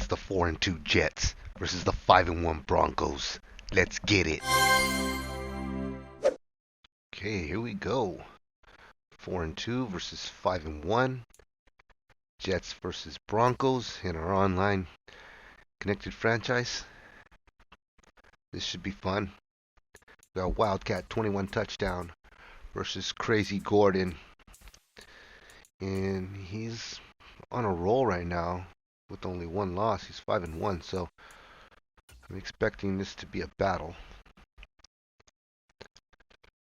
It's the 4-2 Jets versus the 5-1 Broncos. Let's get it. Okay, here we go. 4-2 versus 5-1. Jets versus Broncos in our online connected franchise. This should be fun. We got Wildcat 21 touchdown versus Crazy Gordon. And he's on a roll right now with only one loss. He's 5-1, so I'm expecting this to be a battle.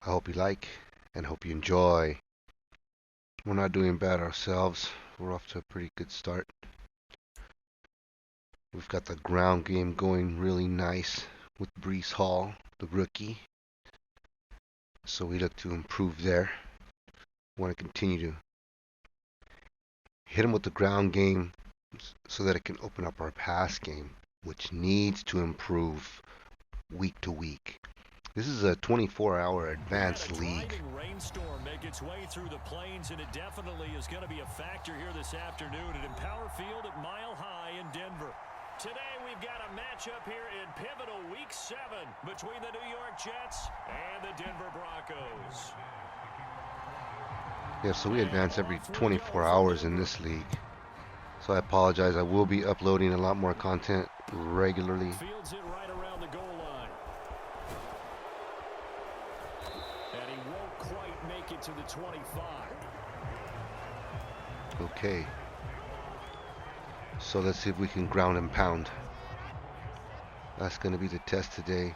I hope you like and hope you enjoy. We're not doing bad ourselves. We're off to a pretty good start. We've got the ground game going really nice with Breece Hall, the rookie. So we look to improve there. We want to continue to hit him with the ground game so that it can open up our pass game, which needs to improve week to week. This is a 24-hour advanced league. Rainstorm make its way through the plains, and it definitely is going to be a factor here this afternoon at Empower Field at Mile High in Denver. Today we've got a matchup here in pivotal Week 7 between the New York Jets and the Denver Broncos. Yeah, so we advance every 24 hours in this league. So I apologize. I will be uploading a lot more content regularly. Fields it right around the goal line. And he won't quite make it to the 25. Okay. So let's see if we can ground and pound. That's going to be the test today.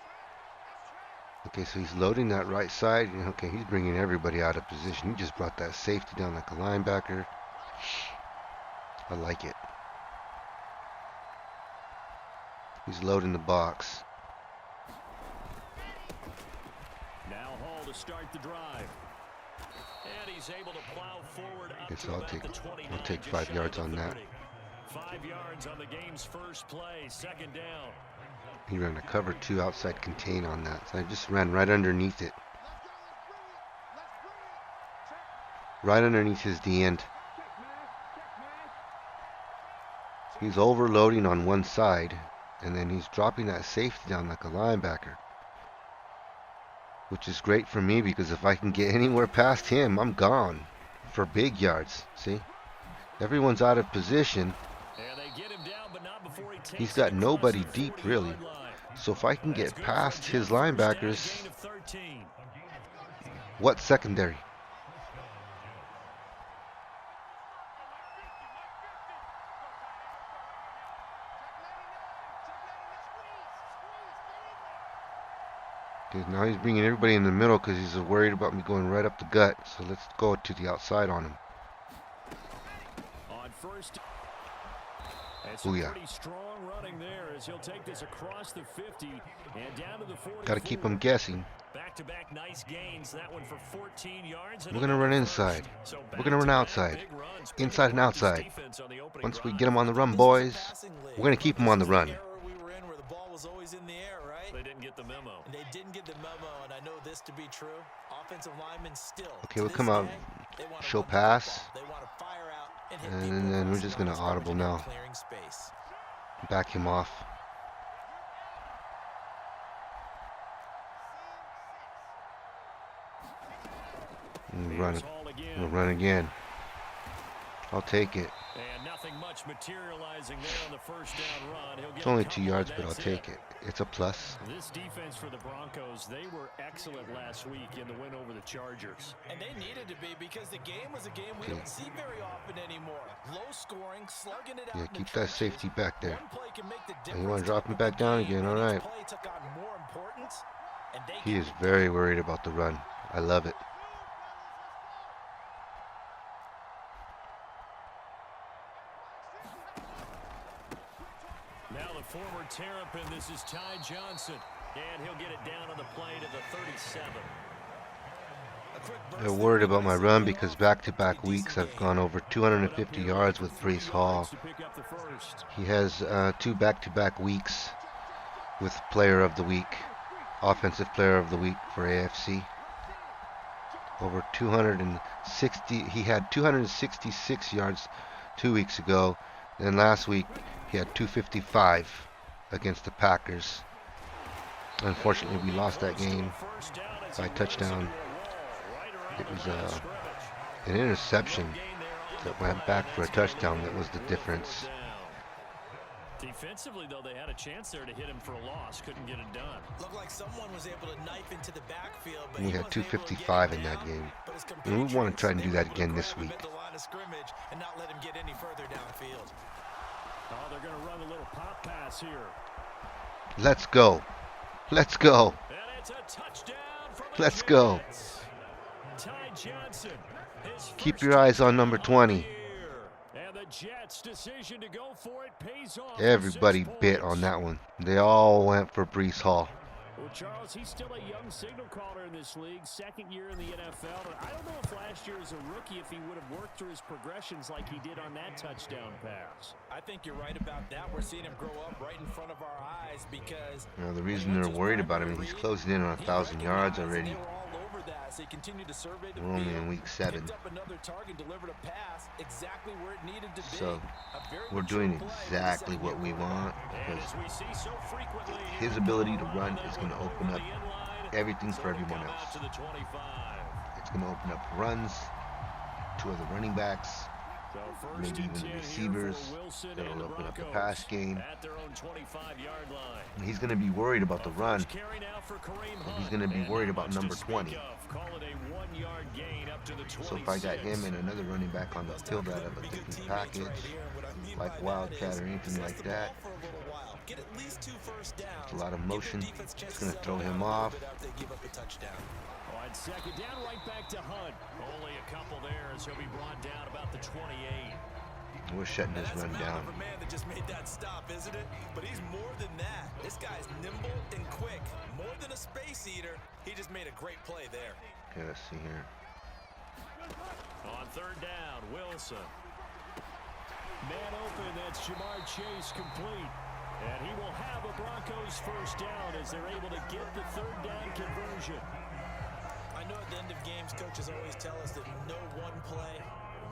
Okay, so he's loading that right side. Okay, he's bringing everybody out of position. He just brought that safety down like a linebacker. I like it. He's loading the box. Now Hall to start the drive. And he's able to plow forward up Okay, so to I'll take 5 yards on that. 5 yards on the game's first play, second down. He ran a cover 2 outside contain on that. So I just ran right underneath it. Right underneath his D end. He's overloading on one side, and then he's dropping that safety down like a linebacker. Which is great for me because if I can get anywhere past him, I'm gone for big yards. See? Everyone's out of position. He's got nobody deep really. So if I can get past his linebackers, what secondary? Okay, now he's bringing everybody in the middle because he's worried about me going right up the gut. So let's go to the outside on him. On first. Booyah. Got to keep him guessing. Back-to-back nice gains. That one for 14 yards. We're going to run inside. We're going to run outside. Inside and outside. Once we get him on the run, boys, we're going to keep him on the run. They didn't get the memo. And I know this to be true. Offensive linemen still. Okay, we'll come out, show pass. And then we're just going to audible now. Back him off. And run it. We'll run again. I'll take it. And nothing much materializing there on the first down run. It's only 2 yards, but I'll take it. It's a plus. This defense for the Broncos, they were excellent last week in the win over the Chargers. And they needed to be because the game was a game we don't see very often anymore. Low scoring, slugging it out. Yeah, keep that safety back there. And you want to drop him back down again? All right. He is very worried about the run. I love it. Now the former Terrapin, this is Ty Johnson. And he'll get it down on the play to the 37. They're worried about my run because back-to-back weeks I've gone over 250 yards with Breece Hall. He has 2 back-to-back weeks with Player of the Week, Offensive Player of the Week for AFC. Over 260, he had 266 yards 2 weeks ago. Then last week He had 255 against the Packers. Unfortunately, we lost that game by touchdown. It was an interception that went back for a touchdown that was the difference. Defensively, though, they had a chance there to hit him for a loss. Couldn't get it done. Looked like someone was able to knife into the backfield, but We had 255 in that game. And we want to try and do that again this week. And not let him get any further downfield. Oh, they're going to run a little pop pass here. Let's go. Let's go. And it's a touchdown from the Let's go. Jets. Ty Johnson, his Keep first your eyes on touchdown number of the 20. year. And the Jets' decision to go for it pays off. Everybody for 6 bit points. on that one. They all went for Breece Hall. Well, Charles, he's still a young signal caller in this league, second year in the NFL. And I don't know if last year as a rookie, if he would have worked through his progressions like he did on that touchdown pass. I think you're right about that. We're seeing him grow up right in front of our eyes because You know, the reason they're worried about him is he's closing in on 1,000 yards already. We're only in week 7. So we're doing exactly what we want, because his ability to run is going to open up everything for everyone else. It's going to open up runs to other running backs, maybe even the receivers. That'll open up the pass game. He's going to be worried about the run. He's going to be worried about number 20. So if I got him and another running back on the field out of a different package, like Wildcat or anything like that, it's a lot of motion. It's going to throw him off. On second down, right back to Hunt. Only a couple there as he'll be brought down about the 28. We're shutting this run down. A man that just made that stop, isn't it? But he's more than that. This guy's nimble and quick. More than a space eater. He just made a great play there. Okay, let's see here. On third down, Wilson. Man open, that's Jamar Chase complete. And he will have a Broncos first down as they're able to get the third down conversion. I know at the end of games, coaches always tell us that no one play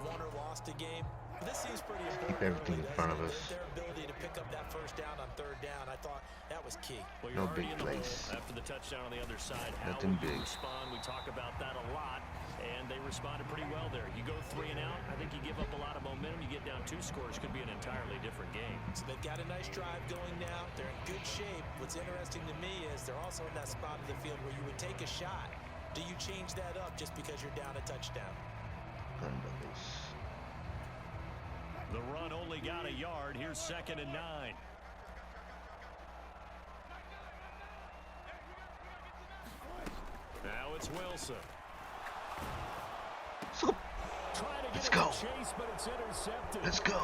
won or lost a game. But this seems pretty important. Keep everything in front of us. Their ability to pick up that first down on third down, I thought that was key. Well, No big plays. After the touchdown on the other side, Nothing how big. Respond. We talk about that a lot, and they responded pretty well there. You go 3 and out, I think you give up a lot of momentum. You get down 2 scores, could be an entirely different game. So they've got a nice drive going now. They're in good shape. What's interesting to me is they're also in that spot of the field where you would take a shot. Do you change that up just because you're down a touchdown? Gun doubles. The run only got a yard. Here's 2nd and 9. Now it's Wilson. So, let's go. Chase, but it's intercepted. Let's go.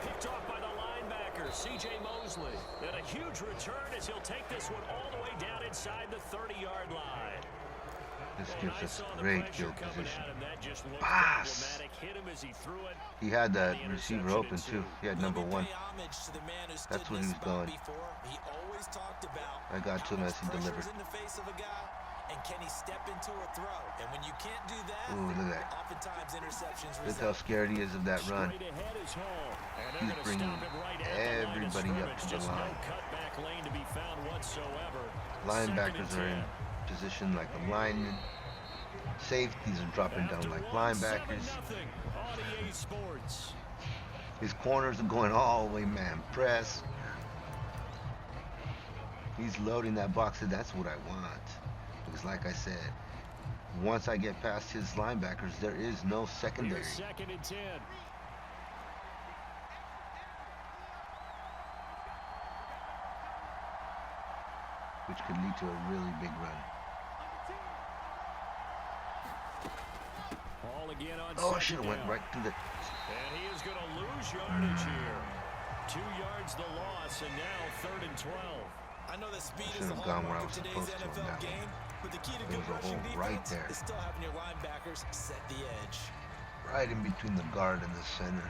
Picked off by the linebacker, C.J. Mosley. And a huge return as he'll take this one all the way down inside the 30-yard line. This gives us great field position. Pass. He had that receiver open too. He had number 1. That's what he was going. I got to him as he delivered. And can he step into a throw? And when you can't do that, ooh, look at that. Oftentimes interceptions. Look how scared he is of that run. He's bringing everybody up to the line. Linebackers are in position like a lineman. Safeties are dropping down like linebackers. His corners are going all the way man press. He's loading that box, and that's what I want. Because like I said, once I get past his linebackers, there is no secondary. 2nd and 10. Which could lead to a really big run. Ball again on Oh, I should have went right through the... And he is going to lose yardage here. 2 yards the loss, and now 3rd and 12. I know that speed Should is the have gone where I hallmark was of today's supposed to on NFL that game, but the key to There good was a rushing hole right defense there. is still having your linebackers set the edge. Right in between the guard and the center.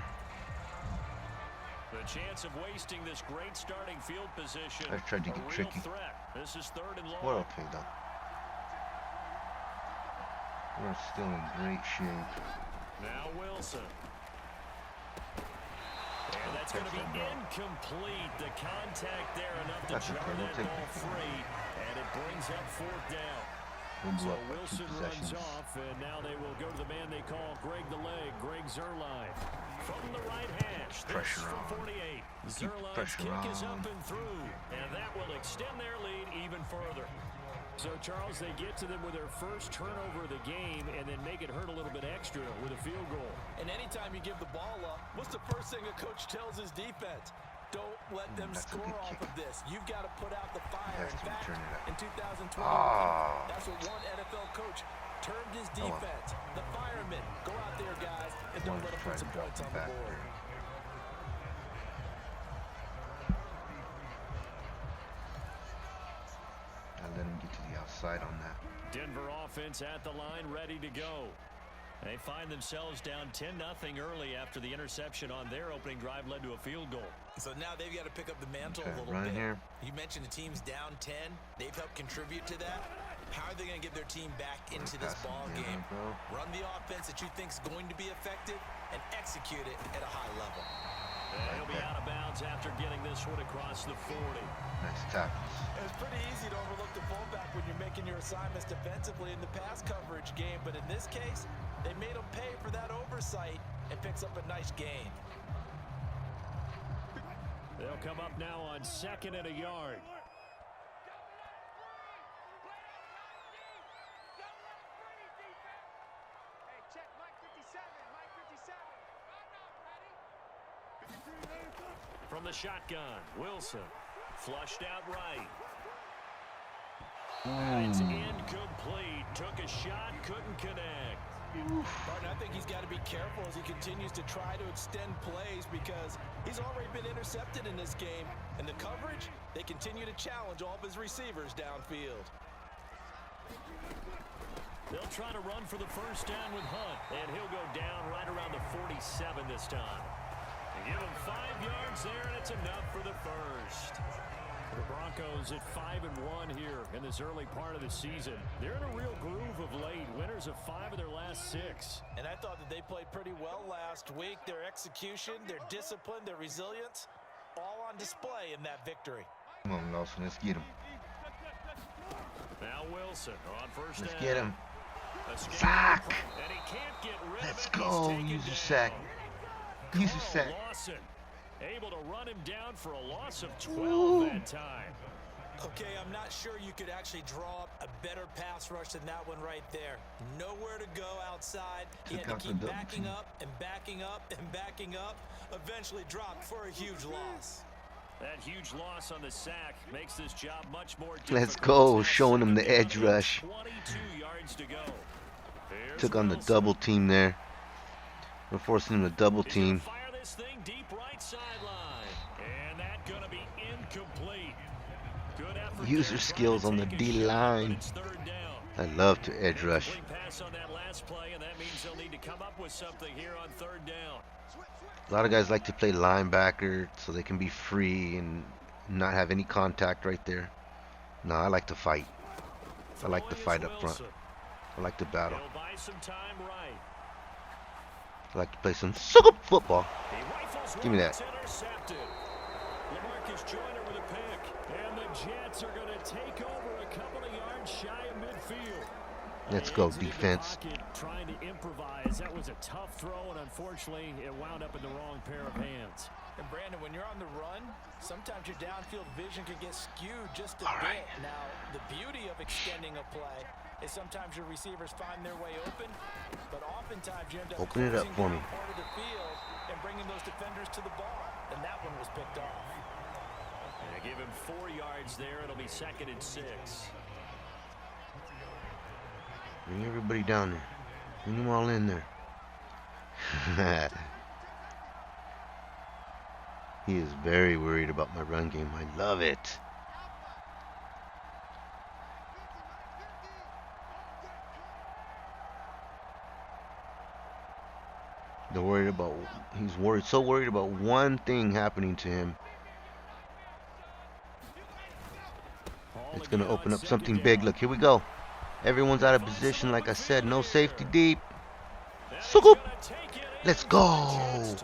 The chance of wasting this great starting field position. I tried to get tricky. Threat. This is 3rd and long. We're okay though. We're still in great shape. Now Wilson. And that's going to be incomplete. The contact there enough to jar that ball free. And it brings up fourth down. So Wilson runs off, and now they will go to the man they call Greg the Leg, Greg Zuerlein. From the right hash, this from 48. Zuerlein's kick is up and through, and that will extend their lead even further. So, Charles, they get to them with their first turnover of the game and then make it hurt a little bit extra with a field goal. And anytime you give the ball up, what's the first thing a coach tells his defense? Don't let them score off of this. You've got to put out the fire. In fact, in 2020, that's what one NFL coach termed his defense. The firemen. Go out there, guys, and don't let them put some points on the board. I let him get to the outside on that. Denver offense at the line, ready to go. They find themselves down 10-0 early after the interception on their opening drive led to a field goal. So now they've got to pick up the mantle a little bit. Here. You mentioned the team's down 10. They've helped contribute to that. How are they going to get their team back into this ball game? Run the offense that you think is going to be effective and execute it at a high level. He'll be out of bounds after getting this one across the 40. Nice tackles. It's pretty easy to overlook the fullback when you're making your assignments defensively in the pass coverage game, but in this case, they made him pay for that oversight and picks up a nice gain. They'll come up now on 2nd and a yard. From the shotgun, Wilson flushed out right. It's incomplete. Took a shot, couldn't connect. Martin, I think he's got to be careful as he continues to try to extend plays because he's already been intercepted in this game. And the coverage, they continue to challenge all of his receivers downfield. They'll try to run for the first down with Hunt, and he'll go down right around the 47 this time. They give him 5 yards there, and it's enough for the first. The Broncos at 5-1 here in this early part of the season. They're in a real groove of late. Winners of 5 of their last 6. And I thought that they played pretty well last week. Their execution, their discipline, their resilience, all on display in that victory. Come on, Lawson, let's get him. Now Wilson on first down. Let's get him. Sack! Let's go. Use your sack. Use your sack. Lawson able to run him down for a loss of 12 that time. Okay, I'm not sure you could actually draw up a better pass rush than that one right there. Nowhere to go outside. He had to keep backing up and backing up and backing up. Eventually dropped for a huge loss. That huge loss on the sack makes this job much more difficult. Let's go, showing him the edge rush. 22 yards to go. Took on the double team there. We're forcing him to double team. Fire this thing deep right sideline. And that's going to be incomplete. Good effort. User skills on the D-line. I love to edge rush. Pass on that last play, and that means they'll need to come up with something here on 3rd down. A lot of guys like to play linebacker so they can be free and not have any contact right there. No, I like to fight. I like to fight up front. I like to battle. I like to play some football. Give me that. With a pick, and the Jets are going to take over a couple of yards shy of midfield. Let's go, defense. Trying to improvise. That was a tough throw, and unfortunately, it wound up in the wrong pair of hands. And Brandon, when you're on the run, sometimes your downfield vision can get skewed just a bit. Now, the beauty of extending a play is sometimes your receivers find their way open, but oftentimes you end up open it up for me. Part of the field and bringing those defenders to the ball, and that one was picked off. And give him 4 yards there. It'll be 2nd and 6. Bring everybody down there. Bring them all in there. He is very worried about my run game. I love it. They're worried about, so worried about one thing happening to him. It's going to open up something big. Look, here we go. Everyone's out of position, like I said. No safety deep. Let's go.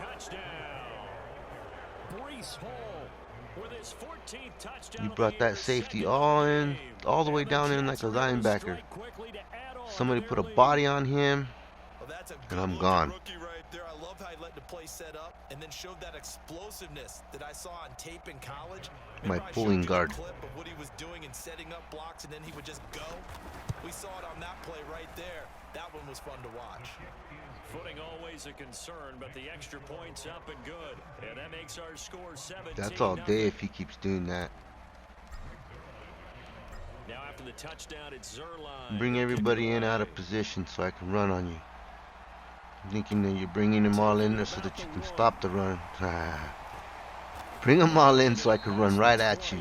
You brought that safety all the way down in like a linebacker. Somebody put a body on him, and I'm gone. I love how he let the play set up and then showed that explosiveness that I saw on tape in college. My pulling guard. Clip of what he was doing and setting up blocks, and then he would just go. We saw it on that play right there. That one was fun to watch. Footing always a concern, but the extra point's up and good. And that makes our score 17. That's all day if he keeps doing that. Now after the touchdown, it's Zerline. Bring everybody in out of position so I can run on you. Thinking that you're bringing them all in there so that you can stop the run. Bring them all in so I can run right at you.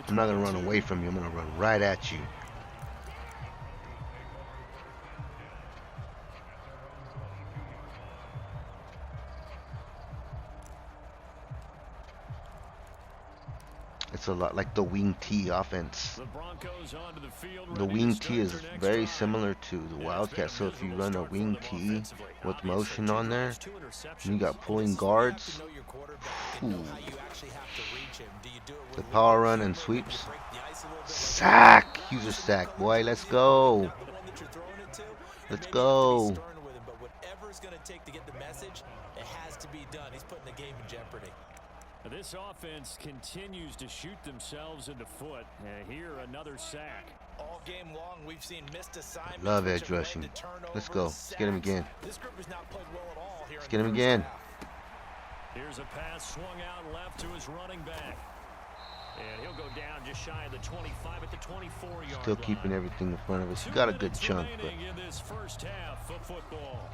I'm not going to run away from you. I'm going to run right at you. It's a lot like the wing T offense. The wing T is very similar to the Wildcat. So if you run a wing T with motion on there, and you got pulling guards, the power run and sweeps, sack, user sack, boy, let's go. Let's go. Whatever it's going to take to get the message, it has to be done. He's putting the game in jeopardy. This offense continues to shoot themselves in the foot. Here, another sack. All game long, we've seen missed assignments. Love edge rushing. Let's go. Let's get him again. This group has not played well at all here. Let's get him again. Here's a pass swung out left to his running back. And he'll go down just shy of the 25 at the 24-yard line. Still keeping everything in front of us. He got a good chunk, but in this first half of football.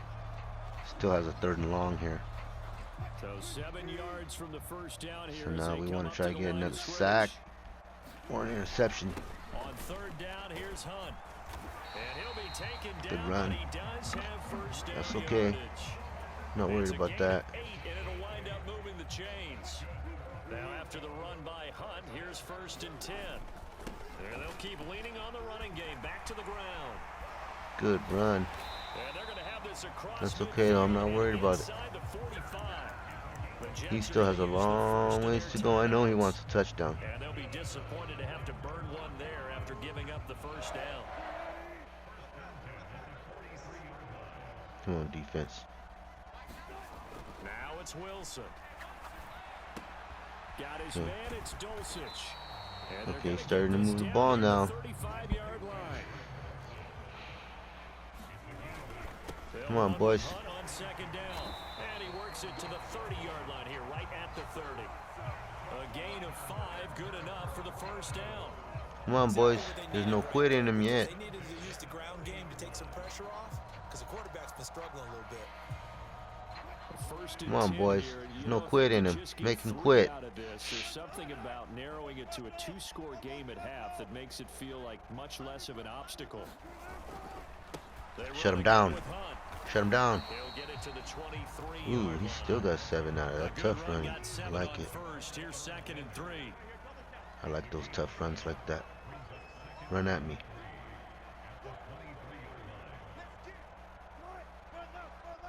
Still has a 3rd and long here. So 7 yards from the first down here. So now we want to try to get another sack or an interception. On 3rd down, here's Hunt. And he'll be taken down. Good run. He does have first down. That's okay. Not worried about that. 8, and it'll wind up moving the chains. Now after the run by Hunt, here's 1st and 10. There they'll keep leaning on the running game. Back to the ground. Good run. And they're going to have this across. That's okay though. I'm not worried about it. He still has a long ways to go. I know he wants a touchdown. And they'll be disappointed to have to burn one there after giving up the first down. Come on, defense. Now it's Wilson. Got his man, it's Dulcich. Okay, starting to move the ball now. 35-yard line. Come on, boys. On 2nd down. And he works it to the 30-yard line here, right at the 30. A gain of 5, good enough for the first down. Come on, boys. There's no quit in him yet. They needed to use the ground game to take some pressure off because the quarterback's been struggling a little bit. Come on, boys. There's no quit in him. Make him quit. There's something about narrowing it to a 2-score game at half that makes it feel like much less of an obstacle. Shut him down. Shut him down. Ooh, he still got 7 out of that tough run. I like it. I like those tough runs like that. Run at me.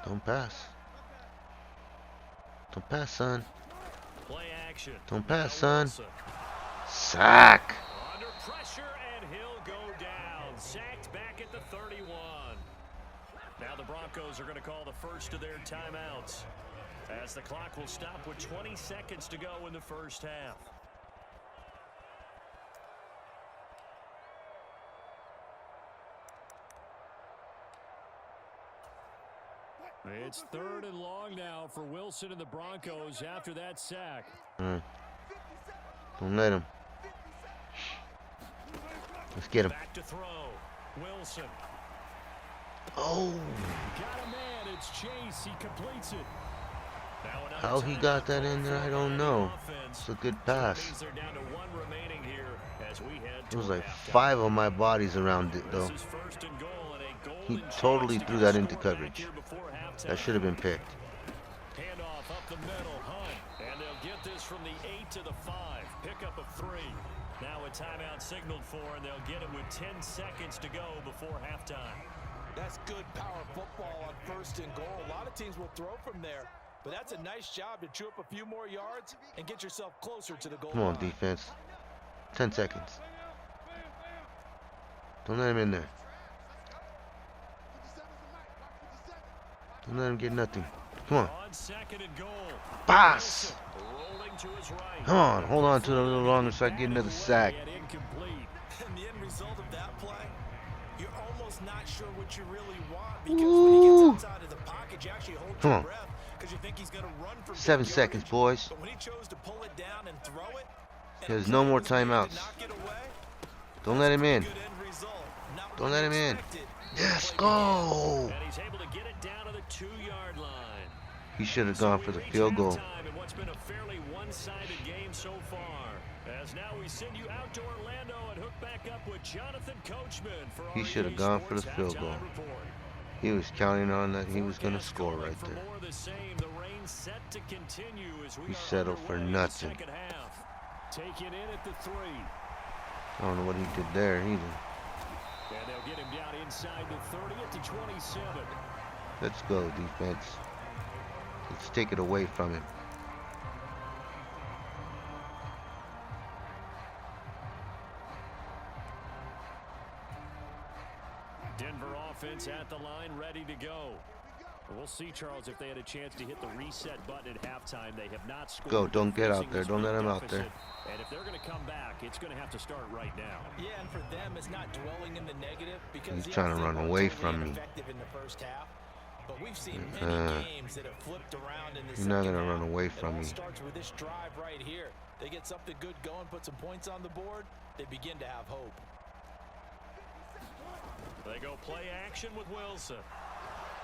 Don't pass. Don't pass, son. Don't pass, son. Sack. Under pressure, and he'll go down. Sacked back at the 31. Now the Broncos are going to call the first of their timeouts, as the clock will stop with 20 seconds to go in the first half. It's 3rd and long now for Wilson and the Broncos after that sack. Don't let him. Let's get him. Back to throw. Wilson. Oh. Got a man. It's Chase. He completes it. How he got that in there, I don't know. It's a good pass. It was like 5 of my bodies around it, though. He totally threw that into coverage. That should have been picked. Handoff up the middle, Hunt, and they'll get this from the 8 to the 5. Pickup of 3. Now a timeout signaled for, and they'll get it with 10 seconds to go before halftime. That's good power football on 1st and goal. A lot of teams will throw from there. But that's a nice job to chew up a few more yards and get yourself closer to the goal Come on, line. defense. 10 seconds. Don't let him in there. Don't let him get nothing. Come on. On second and goal. Pass. Rolling to his right. Come on. Hold on to it a little longer so I can get another sack. Incomplete. And the end result of that play, you're almost not sure what you really want, because when he gets outside of the pocket, you actually hold your breath because you think he's going to run for 7 seconds, boys. But when he chose to pull it down and throw it, There's no more timeouts. Don't let him in. Don't let him in. Yes, go. And he's able to get it down to the 2-yard line. He should have gone for the field goal. In what's been a fairly one-sided game so far. As now we send you out to Orlando and hook back up with Jonathan Coachman for He should have gone for the field goal. He was counting on that he was going to score right there. He settled for nothing. Take it in at the 3. I don't know what he did there either. And they'll get him down inside the 30 at the 27. Let's go, defense. Let's take it away from him. Denver offense at the line, ready to go. We'll see, Charles, if they had a chance to hit the reset button at halftime. They have not scored. Go, don't get out there. Don't let him out there. And if they're going to come back, it's going to have to start right now. Yeah, and for them, it's not dwelling in the negative, because he's trying to run away from me. In the first half, but we've seen many games that have flipped around in the You're not going to run away from me. It all starts with this drive right here. They get something good going, put some points on the board, they begin to have hope. They go play action with Wilson.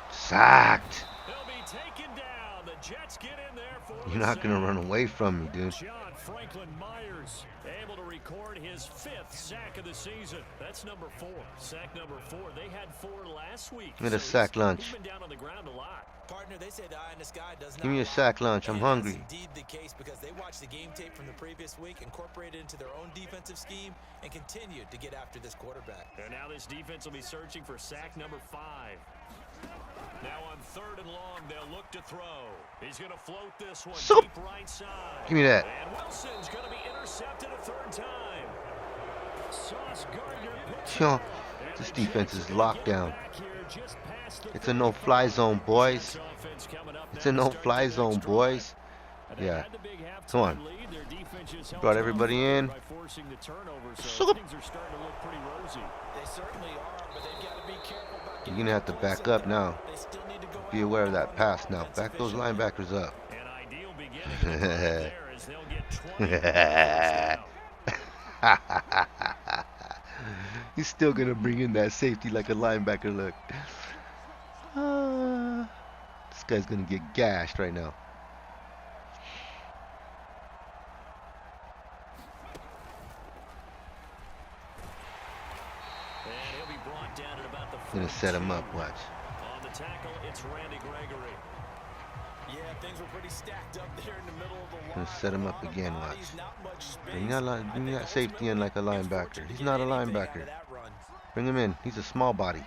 Sacked. He'll be taken down. The Jets get in there for You're not going to run away from me, dude. John Franklin Myers able to record his 5th sack of the season. That's number 4. Sack number 4. They had 4 last week. Give me the sack lunch. He's been down on the ground a lot. Partner, they say the eye in the sky does not Give me a lie. sack lunch. I'm And hungry. that's indeed the case, because they watched the game tape from the previous week, incorporated it into their own defensive scheme, and continued to get after this quarterback. And now this defense will be searching for sack number 5. Now on 3rd and long, they'll look to throw. He's going to float this one deep right side. Give me that. And Wilson's going to be intercepted a 3rd time. Sauce Gardner. This defense is locked down. It's a no-fly zone, boys. It's a no-fly zone, boys. Yeah. Come on. Brought everybody in. You're going to have to back up now. Be aware of that pass now. Back those linebackers up. He's still going to bring in that safety like a linebacker look. This guy's going to get gashed right now. Gonna set him up, watch. On the tackle, it's Randy Gregory. Yeah, things were pretty stacked up there in the middle of the line. Gonna set him up again, watch. Bring that safety in like a linebacker. He's not a linebacker. Bring him in. He's a small body.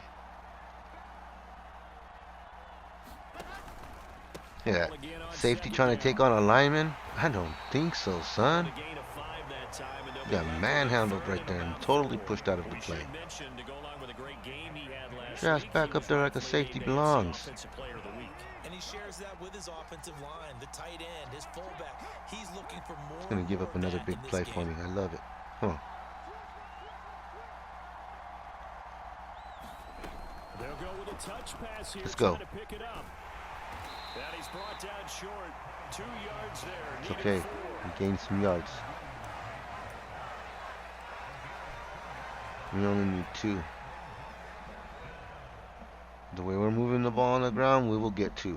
Yeah, safety trying to take on a lineman? I don't think so, son. Got manhandled right there and totally pushed out of the play. Your ass back up there like a safety belongs. And he shares that with his offensive line, the tight end, his fullback. He's looking for more. He's gonna give up another big play for me. I love it. Huh. They'll go with a touch pass here. Let's go. To pick it up. And he's brought down short. 2 yards there. It's okay. He gained some yards. We only need 2. The way we're moving the ball on the ground, we will get 2.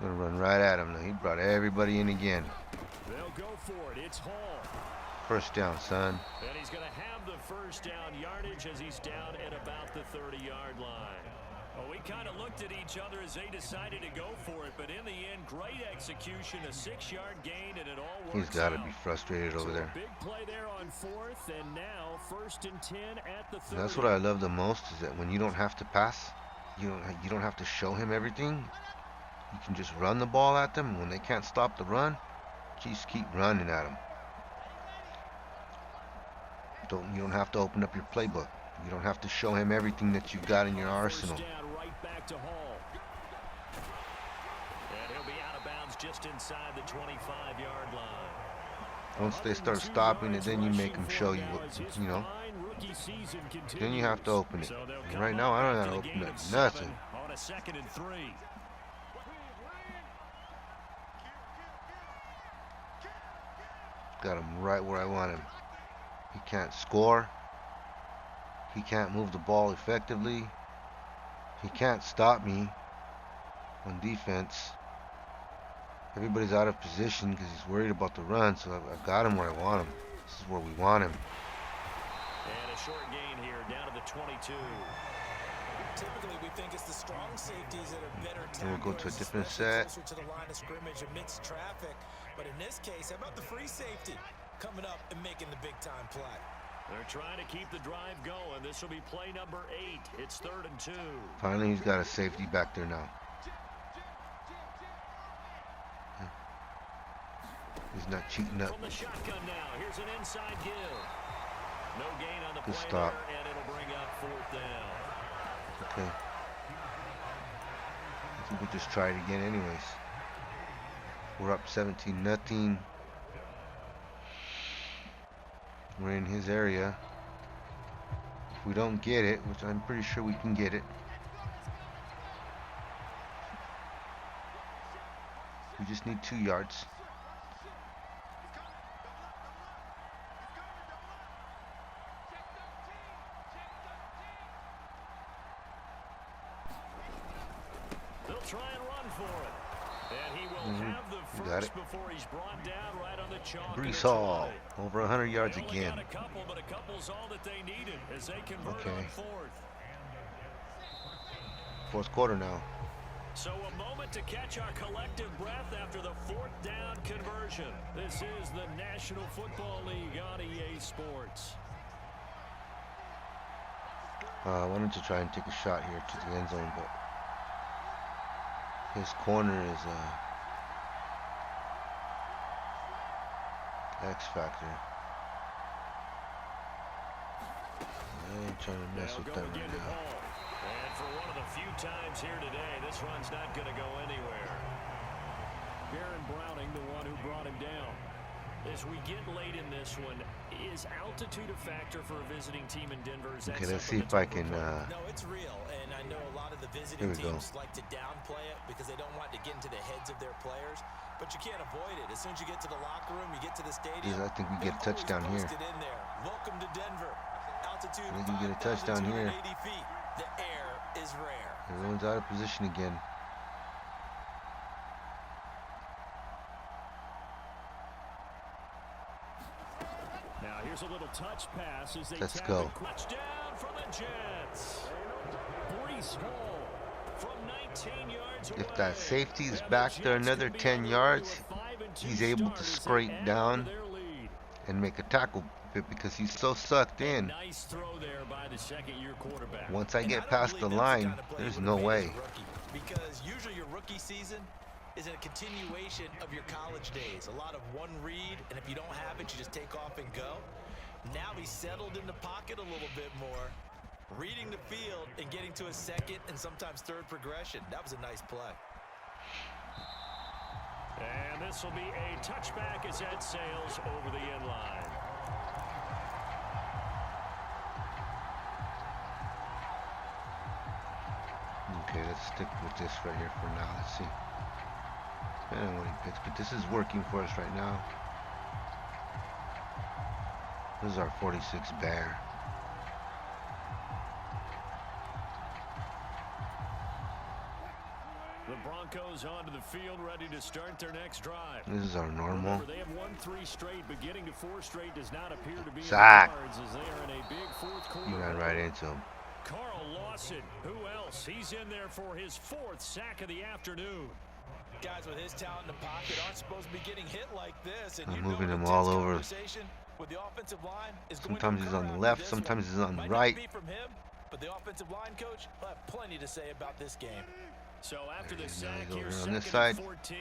Gonna run right at him now. He brought everybody in again. They'll go for it. It's Hall. First down, son. And he's going to have the first down yardage as he's down at about the 30-yard line. Well, we kind of looked at each other as they decided to go for it, but in the end, great execution, a 6-yard gain, and it all works. He's got to be frustrated over there. Big play there on 4th, and now 1st and 10 at the 30. That's what I love the most, is that when you don't have to pass, you don't have to show him everything. You can just run the ball at them, and when they can't stop the run, just keep running at them. You don't have to open up your playbook. You don't have to show him everything that you've got in your arsenal. Right back to Hall. And he'll be out of bounds just inside the 25-yard line. Once they start stopping it, then you make them show you what, you know. Then you have to open it. And right now, I don't have to open it. Nothing. On a 2nd and 3. Got him right where I want him. He can't score. He can't move the ball effectively. He can't stop me on defense. Everybody's out of position because he's worried about the run, so I've got him where I want him. This is where we want him. And a short gain here, down to the 22. Typically, we think it's the strong safeties that are better. And we'll go to a different set. Closer to the line of scrimmage amidst traffic. But in this case, how about the free safety coming up and making the big-time play? They're trying to keep the drive going. This will be play number 8. It's 3rd and 2. Finally, he's got a safety back there now. He's not cheating up. From the shotgun now. Here's an inside give. No gain on the Good play stop. there, and it'll bring up 4th down. Okay. I think we'll just try it again anyways. We're up 17-0. We're in his area. If we don't get it, which I'm pretty sure we can get it, we just need 2 yards. They'll try and run for it. And he will have the first before he's brought down right on the chalk. Brees Hall, over 100 yards again. Got a couple, but a couple's all that they needed as they convert on 4th. 4th quarter now. So a moment to catch our collective breath after the 4th down conversion. This is the National Football League on EA Sports. I wanted to try and take a shot here to the end zone, but his corner is X factor. I ain't trying to mess with that right now. And for one of the few times here today, this run's not going to go anywhere. Baron Browning, the one who brought him down. As we get late in this one, is altitude a factor for a visiting team in Denver? Okay, let's see if I can. No, it's real, and I know a lot of the visiting teams like to downplay it because they don't want to get into the heads of their players. But you can't avoid it. As soon as you get to the locker room, you get to the stadium. I think we get a touchdown here. Welcome to Denver. Altitude. I think we get a touchdown here. Feet. The air is rare. Everyone's out of position again. Now here's a little touch pass as they Let's go. Touchdown for the Jets. Brees Hall from 19 yards away. If that safety's back there another 10 yards, he's able to scrape down and make a tackle because he's so sucked in. Nice throw there by the second-year quarterback. Once I get past the line, there's no way. Because usually your rookie season is a continuation of your college days. A lot of one read, and if you don't have it, you just take off and go. Now he's settled in the pocket a little bit more, reading the field and getting to a second and sometimes third progression. That was a nice play. And this will be a touchback as that sails over the end line. Okay, let's stick with this right here for now. Let's see. I don't know what he picks, but this is working for us right now. This is our 46 Bear. The Broncos onto the field, ready to start their next drive. This is our normal. Remember, they have won 3 straight, but getting to 4 straight does not appear to be Sack. in the cards as they are in a big fourth quarter. You ran right into him. Carl Lawson. Who else? He's in there for his 4th sack of the afternoon. Guys with his talent in the pocket aren't supposed to be getting hit like this. And I'm moving him all over. With the offensive line is sometimes he's on the left, sometimes he's on the right. From him, but the offensive line coach will have plenty to say about this game. So after the sack, here's on this side. 14.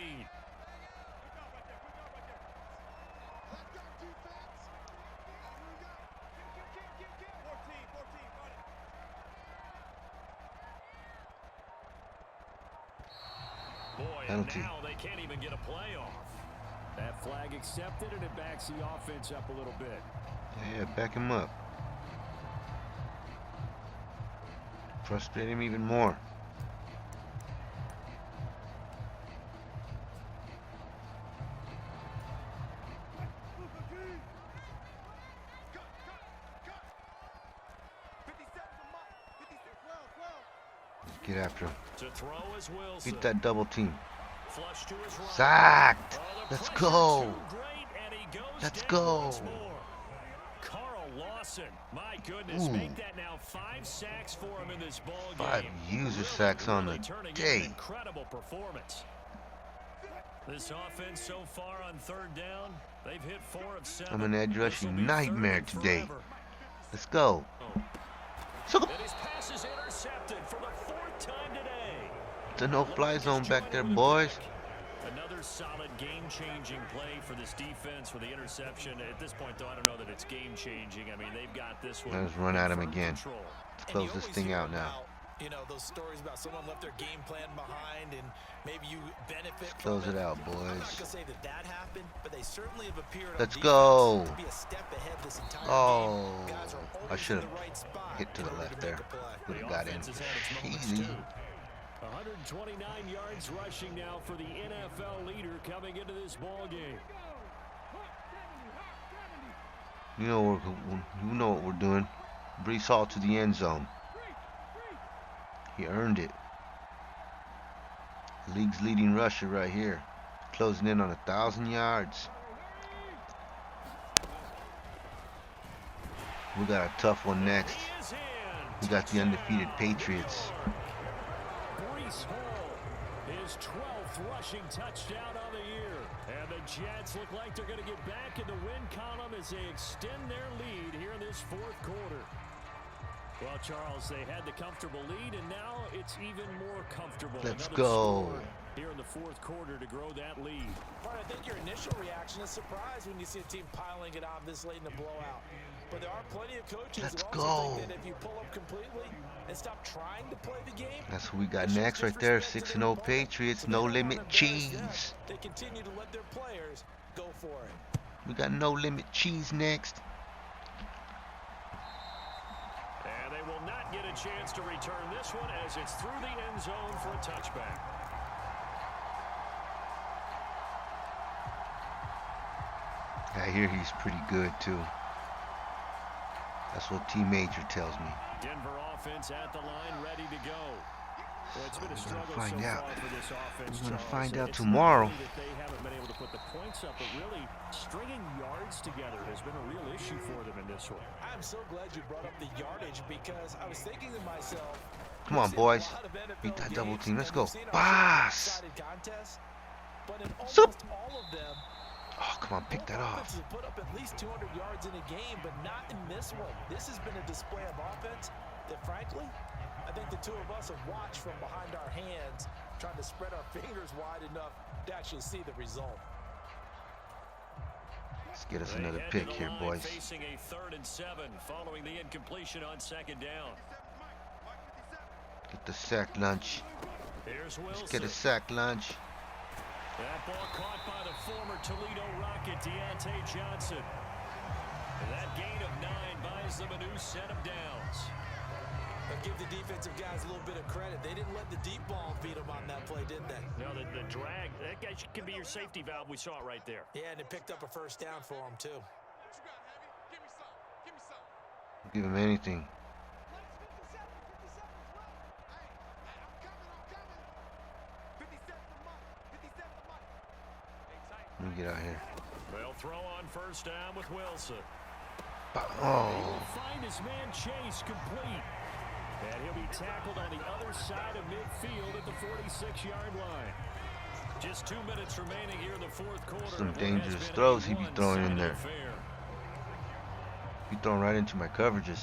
Boy, and now they can't even get a play off. That flag accepted, and it backs the offense up a little bit. Yeah, back him up. Frustrate him even more. Get after him. Beat that double team. Sacked. Let's go. Let's go. Carl Lawson, my goodness, make that now 5 sacks for him in this ball game. 5 user sacks on the day. Incredible performance. This offense so far on 3rd down, they've hit 4 of 7. I'm an edge rushing nightmare today. Let's go. So and his pass is intercepted for the 4th time today. It's a no-fly zone back there, boys. Another solid game-changing play for this defense with the interception. At this point, though, I don't know that it's game-changing. I mean, they've got this one. Let's run at him again. Let's close this thing out now. You know, those stories about someone left their game plan behind and maybe you benefit from close it out, boys. I'm not gonna say that happened, but they certainly have appeared Let's go. to be a step ahead this entire game. Guys are I should have right hit to the left there. Would have got in. Easy. 129 yards rushing now for the NFL leader coming into this ball game. You know what we're doing. Brees Hall to the end zone. He earned it. League's leading rusher right here. Closing in on 1,000 yards. We got a tough one next. We got the undefeated Patriots. Brees Hall, his 12th rushing touchdown on the year. And the Jets look like they're going to get back in the win column as they extend their lead here in this 4th quarter. Well, Charles, they had the comfortable lead, and now it's even more comfortable. Let's go. Here in the 4th quarter to grow that lead. I think your initial reaction is surprise when you see a team piling it on this late in the blowout. But there are plenty of coaches who also think that if you pull up completely and stop trying to play the game. That's who we got next right there. 6-0 Patriots. No limit cheese. They continue to let their players go for it. We got no limit cheese next. And they will not get a chance to return this one as it's through the end zone for a touchback. I hear he's pretty good too. That's what Team Major tells me. Denver offense at the line, ready to go. Well, it's been a struggle find so out. far for this offense. We're gonna find out it's tomorrow. That they haven't been able to put the points up, but really stringing yards together has been a real issue for them in this one. I'm so glad you brought up the yardage because I was thinking to myself, come on, boys. Beat that double team. Let's go. Pass. But in almost all of them, oh, come on, pick that off. Put up at least 200 yards in a game, but not in this one. This has been a display of offense that, frankly, I think the two of us have watched from behind our hands, trying to spread our fingers wide enough to actually see the result. Let's get us another pick here, boys. Facing a 3rd and 7 following the incompletion on 2nd down. Get the sack lunch. Let's get a sack lunch. That ball caught by the former Toledo Rocket, Deontay Johnson. And that gain of 9 buys them a new set of downs. But give the defensive guys a little bit of credit. They didn't let the deep ball beat them on that play, did they? No, the drag, that guy can be your safety valve. We saw it right there. Yeah, and it picked up a 1st down for them, too. Give him anything. Let me get out here. They'll throw on 1st down with Wilson. Oh. He will find his man Chase complete. tackled on the other side of midfield at the 46-yard line. Just 2 minutes remaining here in the fourth quarter. Some dangerous throws he be throwing in there. Be thrown right into my coverages.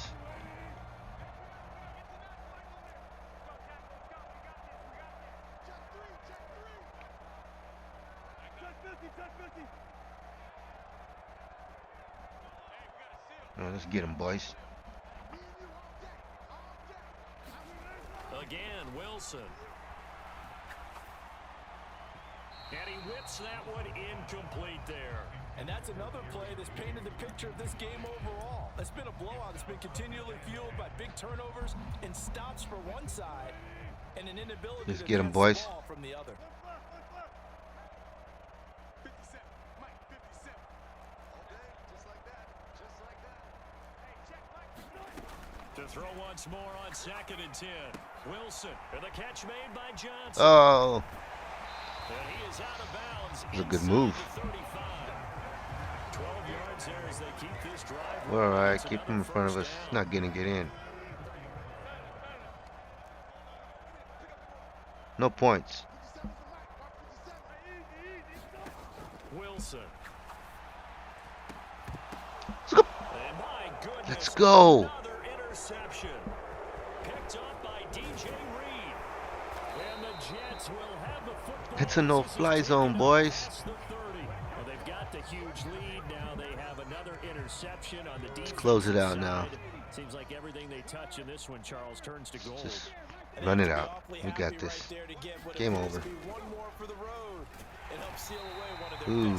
All right, let's get him, boys. Again, Wilson. And he whips that one incomplete there. And that's another play that's painted the picture of this game overall. It's been a blowout that's been continually fueled by big turnovers and stops for one side and an inability Let's to get him, advance boys. the ball from the other. To throw once more on 2nd and 10. Wilson, and the catch made by Johnson. Oh, And he is out of bounds. that's a good inside move. the 35. 12 yards there as they keep this drive. Well, all right, It's keep him another in front of first us. down. He's not gonna get in. No points. Wilson. Let's go. And my goodness, Let's go. another interception. Picked up by DJ Reed. And the Jets will have the football. It's a no-fly zone, boys. Past the 30. Well, they've got the huge lead. Now they have another interception on the defense. Close it out now. Seems like everything they touch in this one, Charles, turns to gold. Just run it out. We got this. Game over. Ooh,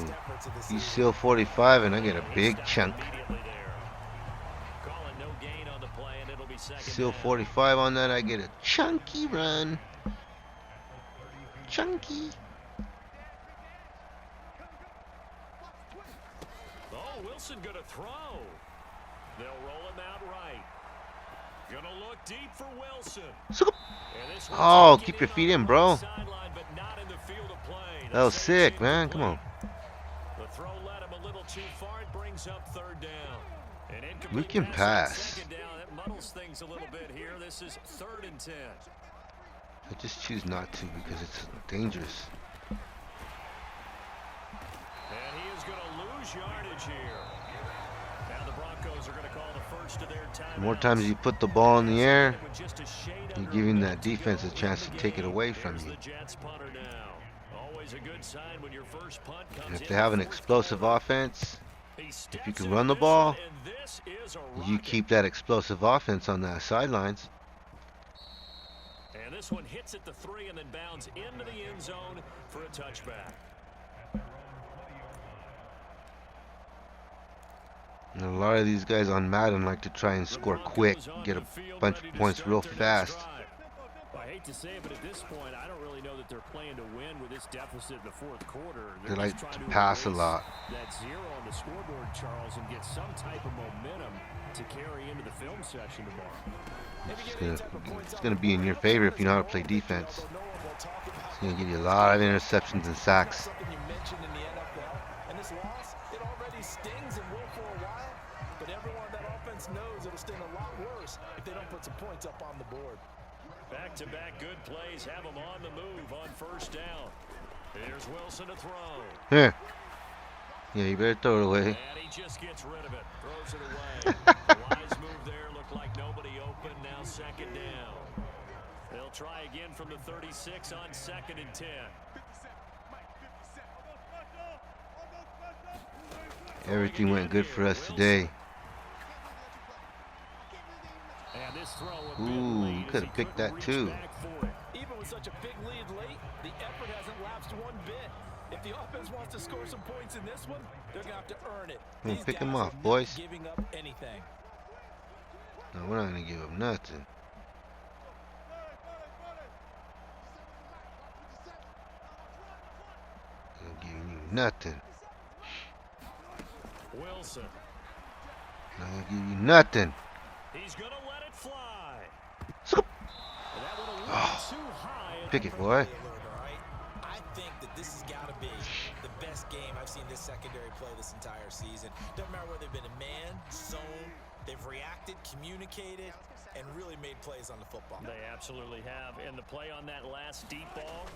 you seal 45 and I get a big chunk. Seal 45 on that, I get a chunky run. Chunky. Oh, Wilson gonna throw. They'll roll him out right. Gonna look deep for Wilson. And this one's Oh, taken keep your in feet on in, the bro. right sideline, but not in the field of play. That was That's sick, gonna be man. Come on. The throw led him a little too far. It brings up 3rd down. An incomplete We can on pass. 2nd down. That muddles things a little bit here. This is 3rd and 10. I just choose not to because it's dangerous. And he is going to lose yardage here. Now the Broncos are going to call the first of their timeouts. The more times you put the ball in the air, With just a shade you're under giving a that minute to defense go a chance in to the take it game. away from Here's you. the Jets punter now. Always a good sign when your first punt comes And if in they have an the fourth explosive quarter. offense, He if steps you can into run the this ball, one, and this is a you rocket. keep that explosive offense on the sidelines. And this one hits at the 3 and then bounds into the end zone for a touchback. And a lot of these guys on Madden like to try and score quick, get a bunch of points real fast. I hate to say it, but at this point, I don't really know that they're playing to win with this deficit in the fourth quarter. They They're like just to trying pass a erase lot. that 0 on the scoreboard, Charles, and get some type of momentum to carry into the film session tomorrow. It's gonna be in your favor if you know how to play defense. It's gonna give you a lot of interceptions and sacks. Something you mentioned in the NFL, and this loss, it already stings and will for a while, but everyone on that offense knows it'll sting a lot worse if they don't put some points up on the board. Back-to-back good plays have them on the move on 1st down. Here's Wilson to throw. Here. Yeah, you better throw it away. And he just gets rid of it. Throws it away. Wise move there. Looked like nobody open. Now 2nd down. They'll try again from the 36 on 2nd and 10. Everything went good for us today. And this throw a bit Ooh, late you as could he have picked couldn't that reach too. back for it. Even with such a big lead late, the effort hasn't lapsed one bit. If the offense wants to score some points in this one, they're going to have to earn it. Well, These pick 'em guys off, are not boys. giving up anything. No, we're not gonna give up nothing. Not giving you nothing. Wilson. Not gonna give you nothing. He's going to let it fly. Scoop. And that one a little too high. Pick it, boy. I think that this has got to be the best game I've seen this secondary play this entire season. Doesn't matter whether they've been a man, zone, they've reacted, communicated, and really made plays on the football. They absolutely have. And the play on that last deep ball,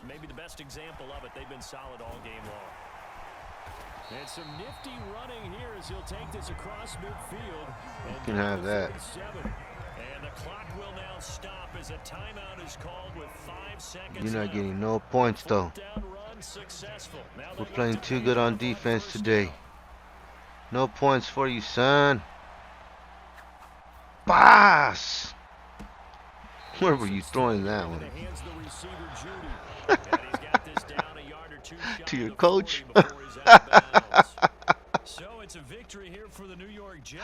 maybe the best example of it, they've been solid all game long. And some nifty running here as he'll take this across midfield. You can have that. And the clock will now stop as a timeout is called with 5 seconds. You're not getting no points, though. We're playing too good on defense today. No points for you, son. Boss! Where were you throwing that one? To your coach? So it's a victory here for the New York Jets.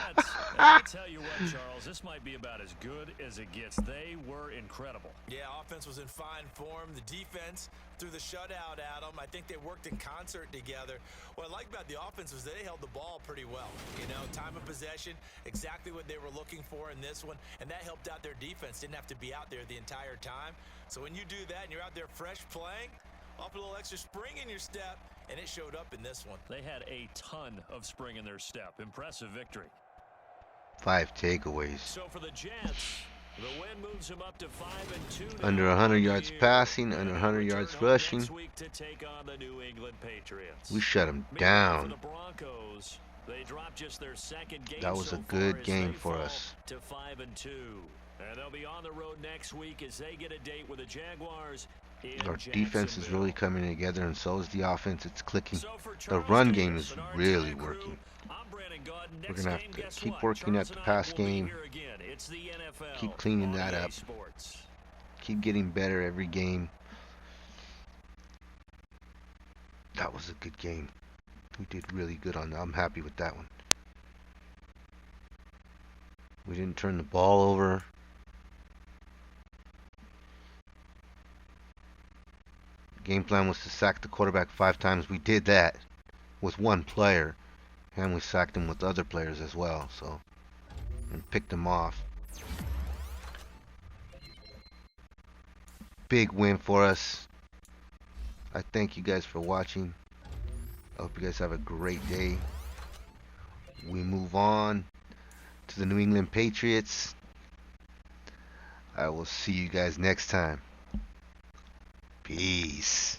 And I tell you what, Charles, this might be about as good as it gets. They were incredible. Yeah, offense was in fine form. The defense threw the shutout at them. I think they worked in concert together. What I like about the offense was they held the ball pretty well. You know, time of possession, exactly what they were looking for in this one, and that helped out their defense. Didn't have to be out there the entire time. So when you do that and you're out there fresh playing, off a little extra spring in your step, and it showed up in this one. They had a ton of spring in their step. Impressive victory. 5 takeaways. So for the Jets, the win moves them up to 5-2. Under 100 yards passing, under 100 yards rushing. Next week to take on the New England Patriots. We shut them Meanwhile, down. for the Broncos, they dropped just their second game. That was so a good far as game they for fall us. To 5-2. And they'll be on the road next week as they get a date with the Jaguars. Our defense is really coming together, and so is the offense. It's clicking. So for The Charles run Davis game is and our really entire working. crew, I'm Brandon Gaudin. We're Next going to game, have to guess keep what? working at Charles the and I pass will be game. here again. It's the NFL Keep cleaning on that EA up. Sports. Keep getting better every game. That was a good game. We did really good on that. I'm happy with that one. We didn't turn the ball over. Game plan was to sack the quarterback 5 times. We did that with one player, and we sacked him with other players as well. So, and picked him off. Big win for us. I thank you guys for watching. I hope you guys have a great day. We move on to the New England Patriots. I will see you guys next time. Peace.